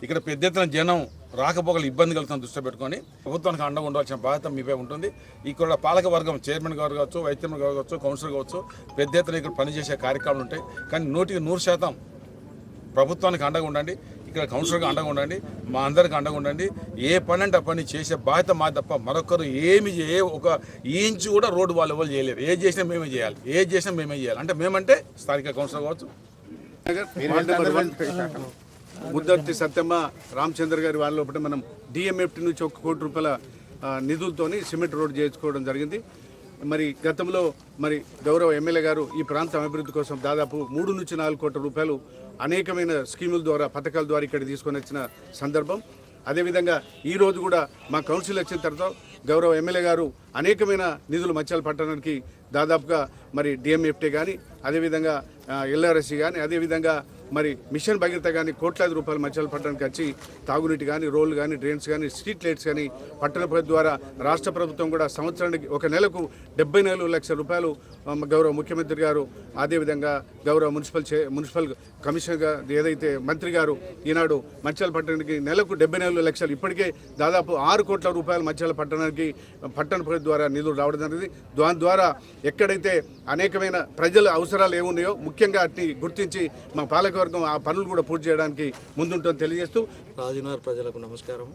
ఇక్కడ పెద్ద ఎత్తున జనం రాకపోకలు ఇబ్బంది కలుగుతాను దృష్టి పెట్టుకొని ప్రభుత్వానికి అండగా ఉండవలసిన బాధ్యత మీపై ఉంటుంది. ఇక్కడ పాలక వర్గం చైర్మన్ గారు కావచ్చు, వైస్ చైర్మన్ గారు కావచ్చు, కౌన్సిలర్ కావచ్చు, పెద్ద ఎత్తున ఇక్కడ పనిచేసే కార్యక్రమాలు ఉంటాయి. కానీ 100% ప్రభుత్వానికి అండగా ఉండండి, ఇక్కడ కౌన్సిలర్గా అండగా ఉండండి, మా అందరికి అండగా ఉండండి. ఏ పని అంటే పని చేసే బాధ్యత మా తప్ప మరొకరు ఒక ఇంచు కూడా రోడ్డు వాళ్ళు ఎవరు చేయలేరు. ఏది చేసినా మేమే చేయాలి. అంటే మేమంటే స్థానిక కౌన్సిలర్ కావచ్చు, బుద్దర్తి సత్యమ్మ, రామచంద్ర గారి వాళ్ళ లోపల మనం డిఎంఎఫ్టీ నుంచి ₹1 కోటి నిధులతోని సిమెంట్ రోడ్ చేయించుకోవడం జరిగింది. మరి గతంలో గౌరవ ఎమ్మెల్యే గారు ఈ ప్రాంతం అభివృద్ధి కోసం దాదాపు 3 నుంచి 4 కోట్ల రూపాయలు అనేకమైన స్కీముల ద్వారా, పథకాల ద్వారా ఇక్కడ తీసుకొని వచ్చిన సందర్భం. అదేవిధంగా ఈరోజు కూడా మా కౌన్సిల్ వచ్చిన తర్వాత గౌరవ ఎమ్మెల్యే గారు అనేకమైన నిధులు మత్స్యాల పట్టణానికి దాదాపుగా డిఎంఎఫ్టీ కానీ, అదేవిధంగా ఎల్ఆర్ఎస్సి కానీ, అదేవిధంగా మరి మిషన్ భగీరథ కానీ కోట్లాది రూపాయలు మంచిర్యాల పట్టణానికి వచ్చి తాగునీటి కానీ రోడ్లు కానీ డ్రైన్స్ కానీ స్ట్రీట్ లైట్స్ కానీ పట్టణ ప్రగతి ద్వారా రాష్ట్ర ప్రభుత్వం కూడా సంవత్సరానికి ఒక నెలకు 74 లక్షల రూపాయలు గౌరవ ముఖ్యమంత్రి గారు అదేవిధంగా గౌరవ మున్సిపల్ కమిషనర్ ఏదైతే మంత్రి గారు ఈనాడు మంచిర్యాల పట్టణానికి నెలకు 74 లక్షలు ఇప్పటికే దాదాపు 6 కోట్ల రూపాయలు మంచిర్యాల పట్టణానికి పట్టణ ప్రగతి ద్వారా నిధులు రావడం జరిగింది. దాని ద్వారా ఎక్కడైతే అనేకమైన ప్రజల అవసరాలు ఏమున్నాయో ముఖ్యంగా అన్ని గుర్తించి మా పాలకవర్గం ఆ పనులు కూడా పూర్తి చేయడానికి ముందుంటుందని తెలియజేస్తూ రాజనగర్ ప్రజలకు నమస్కారం.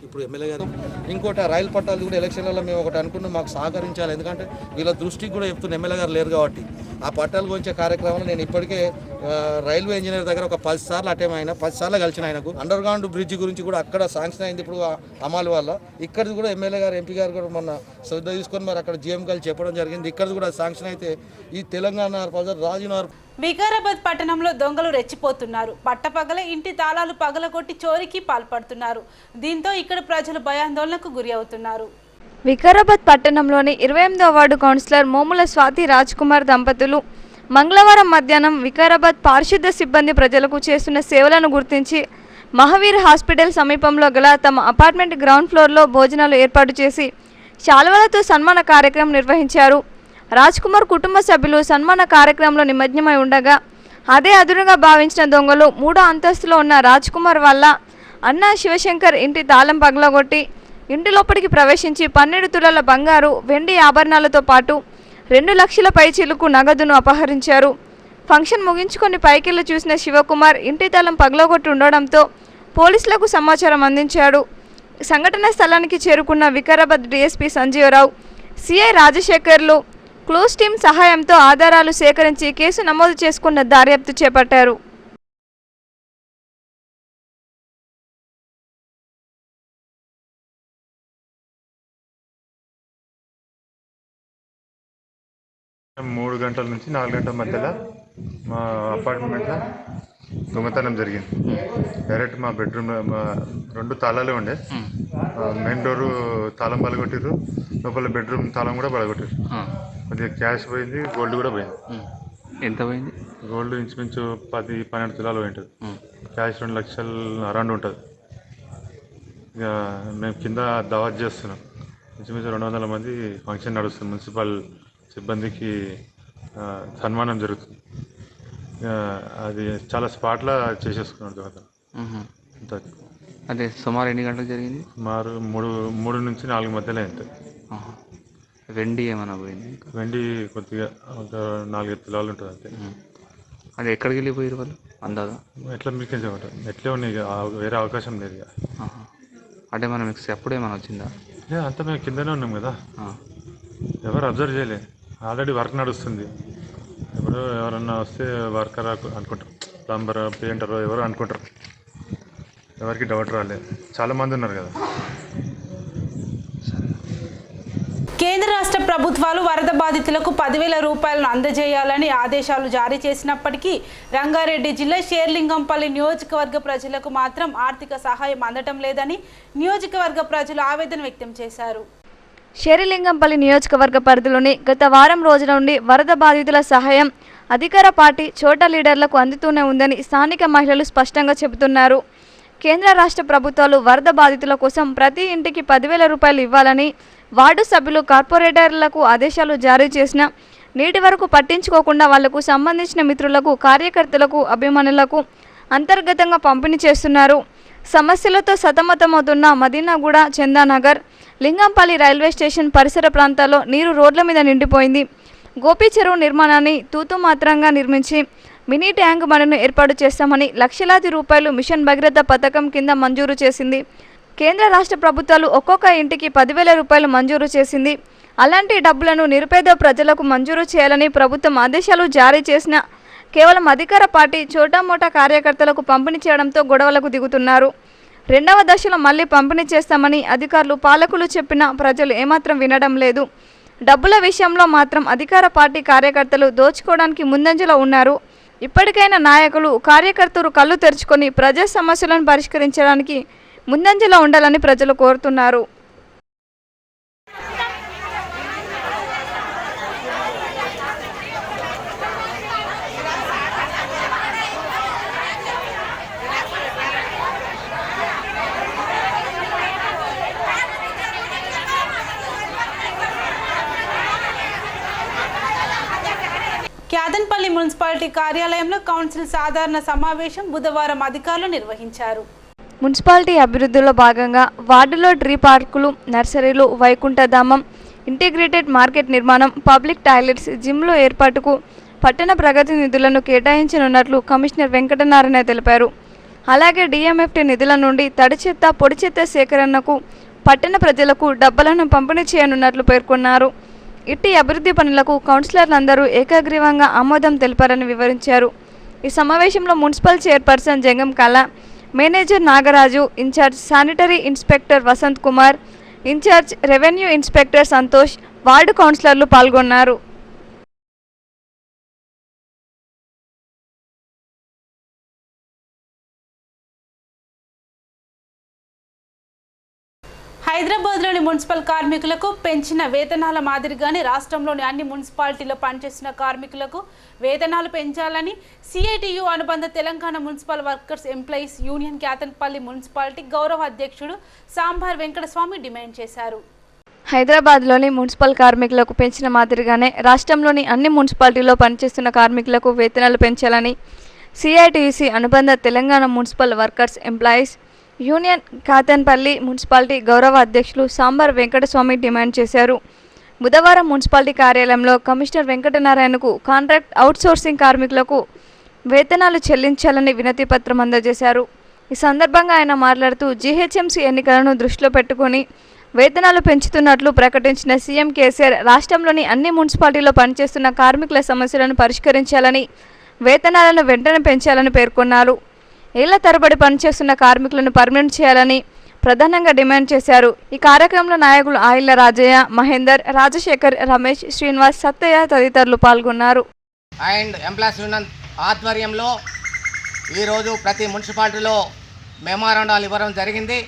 ఇప్పుడు ఎమ్మెల్యే గారు ఇంకోటి రైలు పట్టాలు కూడా ఎలక్షన్లలో మేము ఒకటి అనుకున్నాం, మాకు సహకరించాలి. ఎందుకంటే వీళ్ళ దృష్టికి కూడా చెప్తున్న ఎమ్మెల్యే గారు లేరు కాబట్టి ఆ పట్టాలు గురించే కార్యక్రమంలో నేను ఇప్పటికే రైల్వే ఇంజనీర్ దగ్గర ఒక 10 సార్లు అటెండ్ అయినా 10 సార్లు కలిసిన ఆయనకు. అండర్ గ్రౌండ్ బ్రిడ్జ్ గురించి కూడా అక్కడ శాంక్షన్ అయింది ఇప్పుడు అమలు వల్ల. ఇక్కడిది కూడా ఎమ్మెల్యే గారు ఎంపీ గారు కూడా మొన్న శ్రద్ధ తీసుకొని మరి అక్కడ జీఎం గారు చెప్పడం జరిగింది. ఇక్కడిది కూడా శాంక్షన్ అయితే ఈ తెలంగాణ ప్రజలు రాజునగర్ వికారాబాద్ పట్టణంలో దొంగలు రెచ్చిపోతున్నారు. పట్టపగల ఇంటి తాళాలు పగలగొట్టి చోరీకి పాల్పడుతున్నారు. దీంతో ఇక్కడ ప్రజలు భయాందోళనకు గురి అవుతున్నారు. వికారాబాద్ పట్టణంలోని 28వ వార్డు కౌన్సిలర్ మోముల స్వాతి రాజ్ కుమార్ దంపతులు మంగళవారం మధ్యాహ్నం వికారాబాద్ పారిశుద్ధ సిబ్బంది ప్రజలకు చేస్తున్న సేవలను గుర్తించి మహావీర్ హాస్పిటల్ సమీపంలో గల తమ అపార్ట్మెంట్ గ్రౌండ్ ఫ్లోర్లో భోజనాలు ఏర్పాటు చేసి శాలువలతో సన్మాన కార్యక్రమం నిర్వహించారు. రాజ్ కుమార్ కుటుంబ సభ్యులు సన్మాన కార్యక్రమంలో నిమజ్జనమై ఉండగా అదే అదునుగా భావించిన దొంగలు 3వ అంతస్తులో ఉన్న రాజ్ కుమార్ వల్ల అన్న శివశంకర్ ఇంటి తాళం పగలగొట్టి ఇంటి లోపలికి ప్రవేశించి 12 తులాల బంగారు వెండి ఆభరణాలతో పాటు 2 లక్షల పైచిలుకు నగదును అపహరించారు. ఫంక్షన్ ముగించుకొని పైకెళ్లి చూసిన శివకుమార్ ఇంటి తాళం పగలగొట్టి ఉండడంతో పోలీసులకు సమాచారం అందించాడు. సంఘటన స్థలానికి చేరుకున్న వికారాబాద్ డీఎస్పీ సంజీవరావు, సిఐ రాజశేఖర్లు క్లూస్ టీం సహాయంతో ఆధారాలు సేకరించి కేసు నమోదు చేసుకున్న దర్యాప్తు చేపట్టారు. మూడు గంటల నుంచి 4 గంటల మధ్యలో మా అపార్ట్మెంట్లో దొంగతనం జరిగింది. డైరెక్ట్ మా బెడ్రూమ్ 2 తాళాలే ఉండే. మెయిన్ డోరు తాళం పలగొట్టిర్రు, లోపల బెడ్రూమ్ తాళం కూడా పలగొట్టిర్రు. కొద్దిగా క్యాష్ పోయింది, గోల్డ్ కూడా పోయింది. ఎంత పోయింది? గోల్డ్ ఇంచుమించు 10-12 తులాలు పోయింటుంది. క్యాష్ 2 లక్షలు అరౌండ్ ఉంటుంది. ఇక మేము కింద దావత్ చేస్తున్నాం. ఇంచుమించు 200 మంది ఫంక్షన్ నడుస్తుంది. మున్సిపల్ సిబ్బందికి సన్మానం జరుగుతుంది. అది చాలా స్పాట్లో చేసేసుకున్నాడు దొంగతనం. అదే సుమారు ఎన్ని గంటలకు జరిగింది? సుమారు 3 నుంచి 4 మధ్యలో ఉంటుంది. వెండి ఏమైనా పోయింది? వెండి కొద్దిగా ఒక 4-5 తులాలు ఉంటుంది అంతే. అది ఎక్కడికి వెళ్ళిపోయారు వాళ్ళు అందాదా? ఎట్లా మీకు చెప్పండి, ఎట్లే ఉన్నాయి, వేరే అవకాశం లేదు ఇక. అంటే మనం ఎప్పుడేమైనా వచ్చిందా? అంతా మేము కిందనే ఉన్నాం కదా, ఎవరు అబ్జర్వ్ చేయలేదు. ఆల్రెడీ వర్క్ నడుస్తుంది. ఎప్పుడు ఎవరన్నా వస్తే వర్కర్ అనుకుంటారు, ప్లంబర్, పెయింటర్ ఎవరు అనుకుంటారు. ఎవరికి డౌట్ రాలేదు, చాలామంది ఉన్నారు కదా. కేంద్ర రాష్ట్ర ప్రభుత్వాలు వరద బాధితులకు 10,000 రూపాయలను అందజేయాలని ఆదేశాలు జారీ చేసినప్పటికీ రంగారెడ్డి జిల్లా షేర్లింగంపల్లి నియోజకవర్గ ప్రజలకు మాత్రం ఆర్థిక సహాయం అందటం లేదని నియోజకవర్గ ప్రజలు ఆవేదన వ్యక్తం చేశారు. షేర్లింగంపల్లి నియోజకవర్గ పరిధిలోని గత వారం రోజుల నుండి వరద బాధితుల సహాయం అధికార పార్టీ చోటా లీడర్లకు అందుతూనే ఉందని స్థానిక మహిళలు స్పష్టంగా చెబుతున్నారు. కేంద్ర రాష్ట్ర ప్రభుత్వాలు వరద బాధితుల కోసం ప్రతి ఇంటికి 10,000 రూపాయలు ఇవ్వాలని వార్డు సభ్యులు కార్పొరేటర్లకు ఆదేశాలు జారీ చేసిన నేటి వరకు పట్టించుకోకుండా వాళ్లకు సంబంధించిన మిత్రులకు, కార్యకర్తలకు, అభిమానులకు అంతర్గతంగా పంపిణీ చేస్తున్నారు. సమస్యలతో సతమతమవుతున్న మదీనాగూడ, చందానగర్, లింగంపల్లి రైల్వే స్టేషన్ పరిసర ప్రాంతాల్లో నీరు రోడ్ల మీద నిండిపోయింది. గోపి చెరువు నిర్మాణాన్ని తూతు మాత్రంగా నిర్మించి మినీ ట్యాంక్ బండ్ను ఏర్పాటు చేస్తామని లక్షలాది రూపాయలు మిషన్ భగీరథ పథకం కింద మంజూరు చేసింది. కేంద్ర రాష్ట్ర ప్రభుత్వాలు ఒక్కొక్క ఇంటికి 10,000 రూపాయలు మంజూరు చేసింది. అలాంటి డబ్బులను నిరుపేద ప్రజలకు మంజూరు చేయాలని ప్రభుత్వం ఆదేశాలు జారీ చేసిన కేవలం అధికార పార్టీ చోటామోటా కార్యకర్తలకు పంపిణీ చేయడంతో గొడవలకు దిగుతున్నారు. రెండవ దశలో మళ్లీ పంపిణీ చేస్తామని అధికారులు, పాలకులు చెప్పినా ప్రజలు ఏమాత్రం వినడం లేదు. డబ్బుల విషయంలో మాత్రం అధికార పార్టీ కార్యకర్తలు దోచుకోవడానికి ముందంజలో ఉన్నారు. ఇప్పటికైనా నాయకులు, కార్యకర్తలు కళ్ళు తెరుచుకొని ప్రజా సమస్యలను పరిష్కరించడానికి ముందంజలో ఉండాలని ప్రజలు కోరుతున్నారు. కేతన్పల్లి మున్సిపాలిటీ కార్యాలయంలో కౌన్సిల్ సాధారణ సమావేశం బుధవారం అధికారులు నిర్వహించారు. మున్సిపాలిటీ అభివృద్ధిలో భాగంగా వార్డులో ట్రీ పార్కులు, నర్సరీలు, వైకుంఠధామం, ఇంటిగ్రేటెడ్ మార్కెట్ నిర్మాణం, పబ్లిక్ టాయిలెట్స్, జిమ్లు ఏర్పాటుకు పట్టణ ప్రగతి నిధులను కేటాయించనున్నట్లు కమిషనర్ వెంకటనారాయణ తెలిపారు. అలాగే డిఎంఎఫ్టీ నిధుల నుండి తడి చెత్త, పొడి చెత్త సేకరణకు పట్టణ ప్రజలకు డబ్బులను పంపిణీ చేయనున్నట్లు పేర్కొన్నారు. ఇట్టి అభివృద్ధి పనులకు కౌన్సిలర్లందరూ ఏకగ్రీవంగా ఆమోదం తెలిపారని వివరించారు. ఈ సమావేశంలో municipal chairperson Jangam Kala, manager Nagaraju, in charge sanitary inspector Vasanth Kumar, in charge revenue inspector Santosh, ward కౌన్సిలర్లు పాల్గొన్నారు. హైదరాబాద్లోని మున్సిపల్ కార్మికులకు పెంచిన వేతనాల మాదిరిగానే రాష్ట్రంలోని అన్ని మున్సిపాలిటీల్లో పనిచేస్తున్న కార్మికులకు వేతనాలు పెంచాలని సిఐటియు అనుబంధ Telangana municipal workers employees union Ketanpalli municipality గౌరవ అధ్యక్షుడు సాంబార్ వెంకటస్వామి డిమాండ్ చేశారు. హైదరాబాద్లోని మున్సిపల్ కార్మికులకు పెంచిన మాదిరిగానే రాష్ట్రంలోని అన్ని మున్సిపాలిటీల్లో పనిచేస్తున్న కార్మికులకు వేతనాలు పెంచాలని సిఐటియుసి అనుబంధ Telangana municipal workers employees union Ketanpalli municipality గౌరవ అధ్యక్షులు సాంబార్ వెంకటస్వామి డిమాండ్ చేశారు. బుధవారం మున్సిపాలిటీ కార్యాలయంలో కమిషనర్ వెంకటనారాయణకు కాంట్రాక్ట్ అవుట్సోర్సింగ్ కార్మికులకు వేతనాలు చెల్లించాలని వినతి పత్రం అందజేశారు. ఈ సందర్భంగా ఆయన మాట్లాడుతూ జీహెచ్ఎంసీ ఎన్నికలను దృష్టిలో పెట్టుకుని వేతనాలు పెంచుతున్నట్లు ప్రకటించిన సీఎం కేసీఆర్ రాష్ట్రంలోని అన్ని మున్సిపాలిటీల్లో పనిచేస్తున్న కార్మికుల సమస్యలను పరిష్కరించాలని, వేతనాలను వెంటనే పెంచాలని పేర్కొన్నారు. ఏళ్ల తరబడి పనిచేస్తున్న కార్మికులను పర్మనెంట్ చేయాలని ప్రధానంగా డిమాండ్ చేశారు. ఈ కార్యక్రమంలో నాయకులు ఆయిళ్ల రాజయ్య, మహేందర్, రాజశేఖర్, రమేష్, శ్రీనివాస్, సత్తయ్య తదితరులు పాల్గొన్నారు. అండ్ ఎంప్లాయీస్ యూనియన్ ఆధ్వర్యంలో ఈరోజు ప్రతి మున్సిపాలిటీలో మెమోరాండాలు ఇవ్వడం జరిగింది.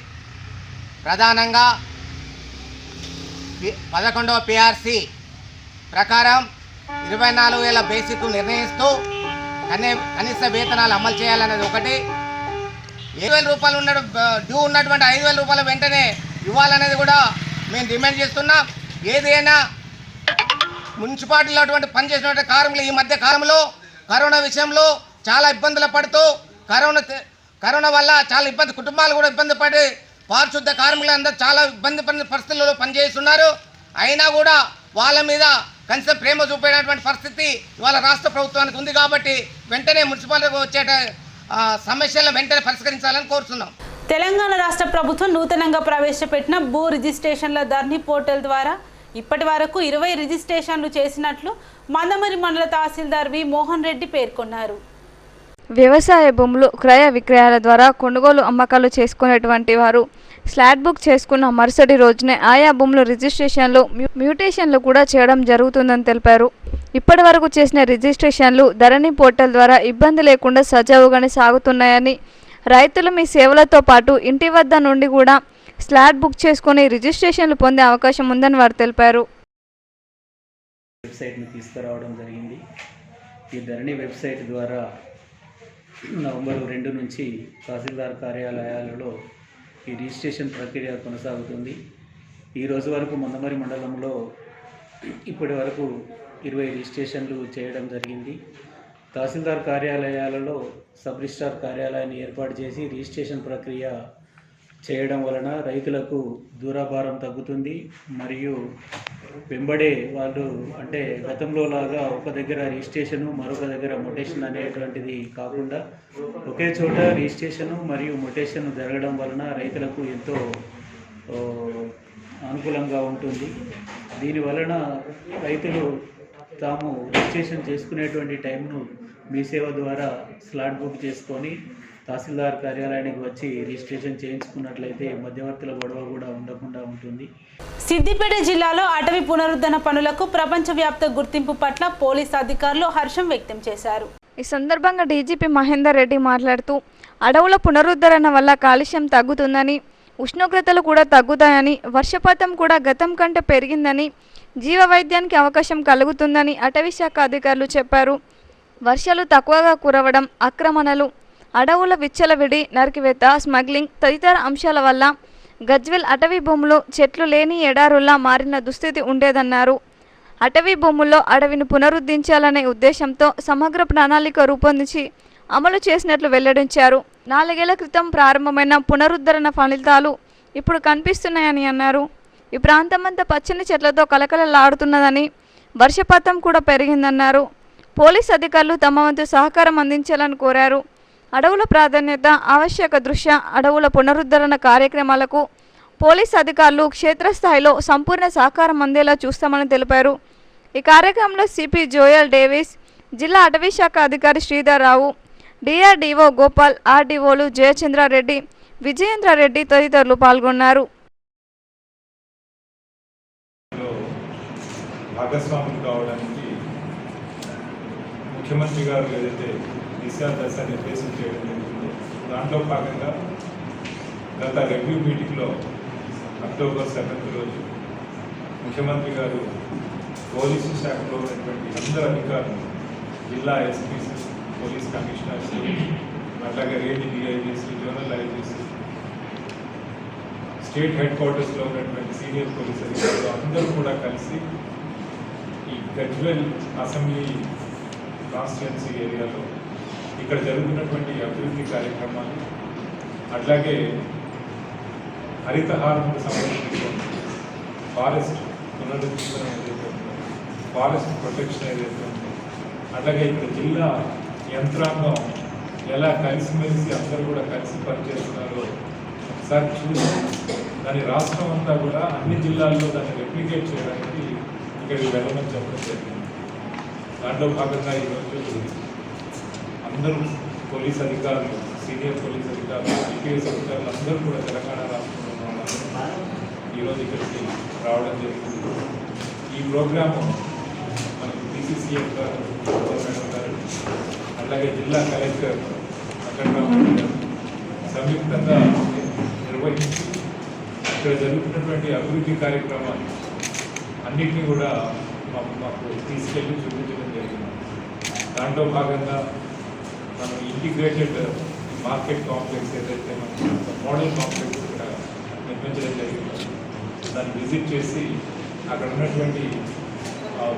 ప్రధానంగా 11వ పిఆర్సి ప్రకారం 24,000 బేసిక్ నిర్ణయిస్తూ కనీస వేతనాలు అమలు చేయాలనేది ఒకటి. 7,000 రూపాయలు డ్యూ ఉన్నటువంటి 5,000 రూపాయలు వెంటనే ఇవ్వాలనేది కూడా మేము డిమాండ్ చేస్తున్నాం. ఏదైనా మున్సిపాలిటీలో అటువంటి పనిచేసినటువంటి కార్మికులు ఈ మధ్య కాలంలో కరోనా విషయంలో చాలా ఇబ్బందులు పడుతూ కరోనా వల్ల చాలా కుటుంబాలు కూడా ఇబ్బంది పడి పారిశుద్ధ కార్మికులు అందరూ చాలా ఇబ్బంది పడిన పరిస్థితుల్లో పనిచేస్తున్నారు. అయినా కూడా వాళ్ళ మీద కనీసం ప్రేమ చూపేటటువంటి పరిస్థితి ఇవాళ రాష్ట్ర ప్రభుత్వానికి ఉంది. కాబట్టి వెంటనే మున్సిపాలిటీకి వచ్చే సమస్యలను వెంటనే పరిష్కరించాలని కోరుతున్నాం. తెలంగాణ రాష్ట్ర ప్రభుత్వం నూతనంగా ప్రవేశపెట్టిన భూ రిజిస్ట్రేషన్ల ధరణి పోర్టల్ ద్వారా ఇప్పటి వరకు 20 రిజిస్ట్రేషన్లు చేసినట్లు మందమరి మండల తహసీల్దార్ వి మోహన్ రెడ్డి పేర్కొన్నారు. వ్యవసాయ భూములు క్రయ విక్రయాల ద్వారా కొనుగోలు అమ్మకాలు చేసుకునేటువంటి వారు స్లాట్ బుక్ చేసుకున్న మరుసటి రోజునే ఆయా భూముల రిజిస్ట్రేషన్లు, మ్యూటేషన్లు కూడా చేయడం జరుగుతుందని తెలిపారు. ఇప్పటి వరకు చేసిన రిజిస్ట్రేషన్లు ధరణి పోర్టల్ ద్వారా ఇబ్బంది లేకుండా సజావుగానే సాగుతున్నాయని, రైతులు మీ సేవలతో పాటు ఇంటి వద్ద నుండి కూడా స్లాట్ బుక్ చేసుకుని రిజిస్ట్రేషన్లు పొందే అవకాశం ఉందని వారు తెలిపారు. వెబ్సైట్ని తీసుకురావడం జరిగింది. ఈ ధరణి వెబ్సైట్ ద్వారా నవంబర్ 2 నుంచి తహసీల్దార్ కార్యాలయాలలో ఈ రిజిస్ట్రేషన్ ప్రక్రియ కొనసాగుతుంది. ఈ రోజు వరకు మందమరి మండలంలో ఇప్పటి వరకు 20 రిజిస్ట్రేషన్లు చేయడం జరిగింది. తహసీల్దార్ కార్యాలయాలలో సబ్ రిజిస్ట్రార్ కార్యాలయాన్ని ఏర్పాటు చేసి రిజిస్ట్రేషన్ ప్రక్రియ చేయడం వలన రైతులకు దూరాభారం తగ్గుతుంది. మరియు వెంబడే వాళ్ళు అంటే గతంలో లాగా ఒక దగ్గర రిజిస్ట్రేషను మరొక దగ్గర మొటేషన్ అనేటువంటిది కాకుండా ఒకే చోట రిజిస్ట్రేషను మరియు మొటేషన్ జరగడం వలన రైతులకు ఎంతో అనుకూలంగా ఉంటుంది. దీని వలన రైతులు తాము రిజిస్ట్రేషన్ చేసుకునేటువంటి టైంను మీ సేవ ద్వారా స్లాట్ బుక్ చేసుకొని తహసీల్దార్ కార్యాలయానికి వచ్చి రిజిస్ట్రేషన్ చేయించుకున్నట్లయితే మధ్యవర్తుల గొడవ కూడా ఉండకుండా ఉంటుంది. సిద్దిపేట జిల్లాలో అటవీ పునరుద్ధరణ పనులకు ప్రపంచవ్యాప్త గుర్తింపు పట్ల పోలీసు అధికారులు హర్షం వ్యక్తం చేశారు. ఈ సందర్భంగా డీజీపీ మహేందర్ రెడ్డి మాట్లాడుతూ అడవుల పునరుద్ధరణ వల్ల కాలుష్యం తగ్గుతుందని, ఉష్ణోగ్రతలు కూడా తగ్గుతాయని, వర్షపాతం కూడా గతం కంటే పెరిగిందని, జీవ వైద్యానికి అవకాశం కలుగుతుందని అటవీ శాఖ అధికారులు చెప్పారు. వర్షాలు తక్కువగా కురవడం, ఆక్రమణలు, అడవుల విచ్చలవిడి, నరికివేత, స్మగ్లింగ్ తదితర అంశాల వల్ల గజ్వేల్ అటవీ భూములు చెట్లు లేని ఎడారుల్లా మారిన దుస్థితి ఉండేదన్నారు. అటవీ భూముల్లో అడవిని పునరుద్ధరించాలనే ఉద్దేశంతో సమగ్ర ప్రణాళిక రూపొందించి అమలు చేసినట్లు వెల్లడించారు. 4 ఏళ్ల క్రితం ప్రారంభమైన పునరుద్ధరణ ఫలితాలు ఇప్పుడు కనిపిస్తున్నాయని అన్నారు. ఈ ప్రాంతమంతా పచ్చని చెట్లతో కలకలలాడుతున్నదని, వర్షపాతం కూడా పెరిగిందన్నారు. పోలీస్ అధికారులు తమ వంతు సహకారం అందించాలని కోరారు. అడవుల ప్రాధాన్యత, ఆవశ్యక దృష్ట్యా అడవుల పునరుద్ధరణ కార్యక్రమాలకు పోలీస్ అధికారులు క్షేత్రస్థాయిలో సంపూర్ణ సహకారం అందేలా చూస్తామని తెలిపారు. ఈ కార్యక్రమంలో సిపి జోయల్ డేవిస్, జిల్లా అటవీ శాఖ అధికారి శ్రీధర్ రావు, డిఆర్డీఓ గోపాల్, ఆర్డీఓలు జయచంద్రారెడ్డి, విజయేంద్రారెడ్డి తదితరులు పాల్గొన్నారు. భాగస్వాములు కావడానికి ముఖ్యమంత్రి గారు ఏదైతే దిశ నిర్దేశం చేయడం జరిగిందో దాంట్లో భాగంగా గత రివ్యూ మీటింగ్లో అక్టోబర్ 7th రోజు ముఖ్యమంత్రి గారు పోలీసు శాఖలో ఉన్నటువంటి అందరు అధికారులు, జిల్లా ఎస్పీస్, పోలీస్ కమిషనర్స్, అట్లాగే range DIGs, zonal ఐజీస్, state head క్వార్టర్స్లో ఉన్నటువంటి సీనియర్ పోలీస్ అధికారులు అందరూ కూడా కలిసి ఈ గజ్వేల్ అసెంబ్లీ కాన్స్టిట్యున్సీ ఏరియాలో ఇక్కడ జరుగుతున్నటువంటి అభివృద్ధి కార్యక్రమాలు, అట్లాగే హరితహారంకు సంబంధించిన ఫారెస్ట్ పునరుద్ధరణ ఏదైతే ఉందో, ఫారెస్ట్ ప్రొటెక్షన్ ఏదైతే ఉందో, అట్లాగే ఇక్కడ జిల్లా యంత్రాంగం ఎలా కలిసిమెలిసి అందరూ కూడా కలిసి పనిచేస్తున్నారో ఒకసారి చూసి దాని రాష్ట్రం అంతా కూడా అన్ని జిల్లాల్లో దాన్ని రెప్లికేట్ చేయడానికి ఇక్కడికి వెళ్ళమని చెప్పడం జరిగింది. దాంట్లో భాగంగా ఈరోజు అందరూ పోలీస్ అధికారులు, సీనియర్ పోలీస్ అధికారులు, ఐపీఎస్ అధికారులు అందరూ కూడా తెలంగాణ రాష్ట్రంలో ఉన్న వాళ్ళందరూ ఈరోజు ఇక్కడికి రావడం జరిగింది. ఈ ప్రోగ్రాము మనకు PCCF గారు, మేడం గారు, అలాగే జిల్లా కలెక్టర్ అక్కడరావు గారు సంయుక్తంగా నిర్వహించి ఇక్కడ జరుగుతున్నటువంటి అభివృద్ధి కార్యక్రమాలు అన్నింటినీ కూడా మాకు తీసుకెళ్ళి చూపించడం జరిగింది. దాంట్లో భాగంగా మనం ఇంటిగ్రేటెడ్ మార్కెట్ కాంప్లెక్స్ ఏదైతే మనం మోడల్ కాంప్లెక్స్ ఇక్కడ నిర్మించడం జరిగిందో దాన్ని విజిట్ చేసి అక్కడ ఉన్నటువంటి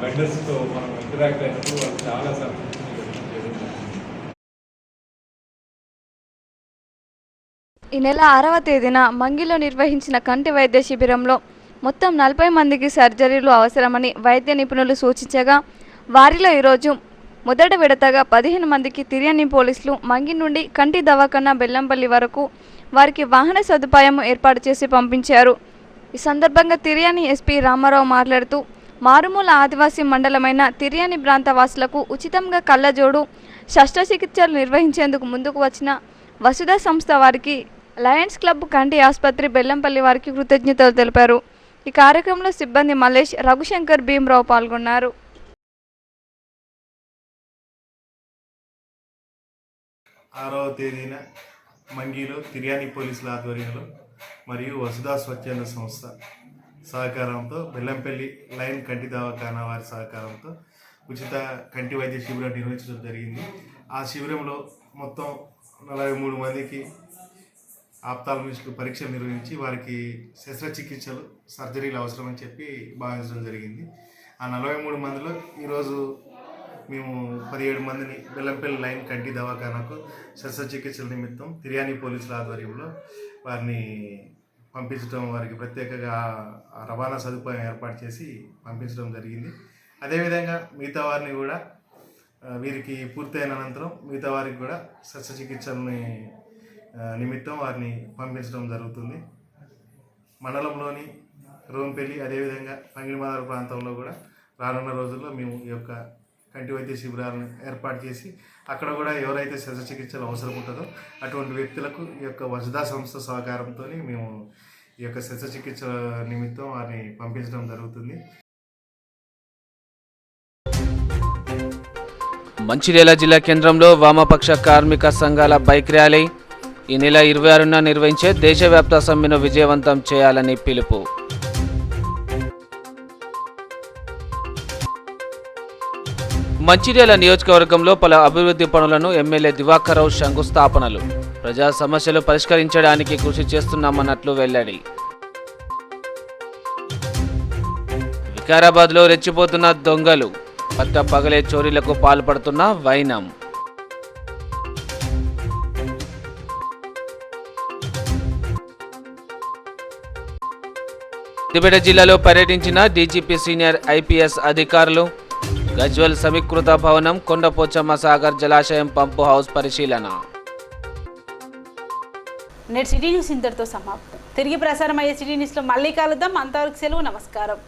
వెండర్స్తో మనం ఇంటరాక్ట్ అయినప్పుడు వాళ్ళు చాలా సంతృప్తిని వ్యక్తం చేయడం జరిగింది. ఈ నెల 6వ తేదీన మంగిలో నిర్వహించిన కంటి వైద్య శిబిరంలో మొత్తం 40 మందికి సర్జరీలు అవసరమని వైద్య నిపుణులు సూచించగా, వారిలో ఈరోజు మొదటి విడతగా 15 మందికి తిర్యాని పోలీసులు మంగి నుండి కంటి దవాఖానా బెల్లంపల్లి వరకు వారికి వాహన సదుపాయం ఏర్పాటు చేసి పంపించారు. ఈ సందర్భంగా తిర్యాని ఎస్పీ రామారావు మాట్లాడుతూ, మారుమూల ఆదివాసీ మండలమైన తిర్యాని ప్రాంత వాసులకు ఉచితంగా కళ్ళజోడు శస్త్రచికిత్సలు నిర్వహించేందుకు ముందుకు వచ్చిన వసుధ సంస్థ వారికి, లయన్స్ క్లబ్ కంటి ఆసుపత్రి బెల్లంపల్లి వారికి కృతజ్ఞతలు తెలిపారు. ఈ కార్యక్రమంలో సిబ్బంది మల్లేష్, రఘుశంకర్, భీమరావు పాల్గొన్నారు. 6వ తేదీన మంగిలో తిర్యాని పోలీసుల ఆధ్వర్యంలో మరియు వసుధా స్వచ్ఛంద సంస్థ సహకారంతో బెల్లంపల్లి లైన్ కంటి దవాఖానా వారి సహకారంతో ఉచిత కంటి వైద్య శిబిరం నిర్వహించడం జరిగింది. ఆ శిబిరంలో మొత్తం 43 మందికి ఆప్థాల్మిస్ట్ పరీక్షలు నిర్వహించి వారికి శస్త్రచికిత్సలు, సర్జరీలు అవసరమని చెప్పి భావించడం జరిగింది. ఆ 43 మందిలో ఈరోజు మేము 17 మందిని బెల్లంపల్లి లైన్ కంటి దవాఖానాకు శస్త్రచికిత్సల నిమిత్తం తిర్యాని పోలీసుల ఆధ్వర్యంలో వారిని పంపించడం, వారికి ప్రత్యేకంగా రవాణా సదుపాయం ఏర్పాటు చేసి పంపించడం జరిగింది. అదేవిధంగా మిగతా వారిని కూడా వీరికి పూర్తయిన అనంతరం మిగతా వారికి కూడా శస్త్రచికిత్సలని నిమిత్తం వారిని పంపించడం జరుగుతుంది. మండలంలోని రోంపల్లి, అదేవిధంగా పంగిడిమాదారు ప్రాంతంలో కూడా రానున్న రోజుల్లో మేము ఈ యొక్క కంటి వైద్య శిబిరాలను ఏర్పాటు చేసి అక్కడ కూడా ఎవరైతే శస్త్రచికిత్సలు అవసరం ఉంటుందో అటువంటి వ్యక్తులకు ఈ యొక్క వసుధా సంస్థ సహకారంతో మేము ఈ యొక్క శస్త్రచికిత్స నిమిత్తం వారిని పంపించడం జరుగుతుంది. మంచిర్యాల జిల్లా కేంద్రంలో వామపక్ష కార్మిక సంఘాల బైక్ ర్యాలీ ఈ నెల 26న నిర్వహించే దేశవ్యాప్త సమ్మెను విజయవంతం చేయాలని పిలుపు. మంచిర్యాల నియోజకవర్గంలో పలు అభివృద్ధి పనులను ఎమ్మెల్యే దివాకర్ రావు శంకుస్థాపనలు. ప్రజా సమస్యలు పరిష్కరించడానికి కృషి చేస్తున్నామన్నట్లు వెల్లడి. వికారాబాద్లో రెచ్చిపోతున్న దొంగలు, పట్ట పగలే చోరీలకు పాల్పడుతున్న వైనం. సిద్దిపేట జిల్లాలో పర్యటించిన డీజీపీ సీనియర్ ఐపీఎస్ అధికారులు. గజ్వల్ సమీకృత భవనం, కొండపోచమ్మ సాగర్ జలాశయం పంపు హౌస్ పరిశీలన. నేటి సిటీ న్యూస్ ఇంతటితో సమాప్తం. తిరిగి ప్రసారం అయ్యే సిటీ న్యూస్లో మళ్ళీ కలుద్దాం. అంతవరకు సెలవు. నమస్కారం.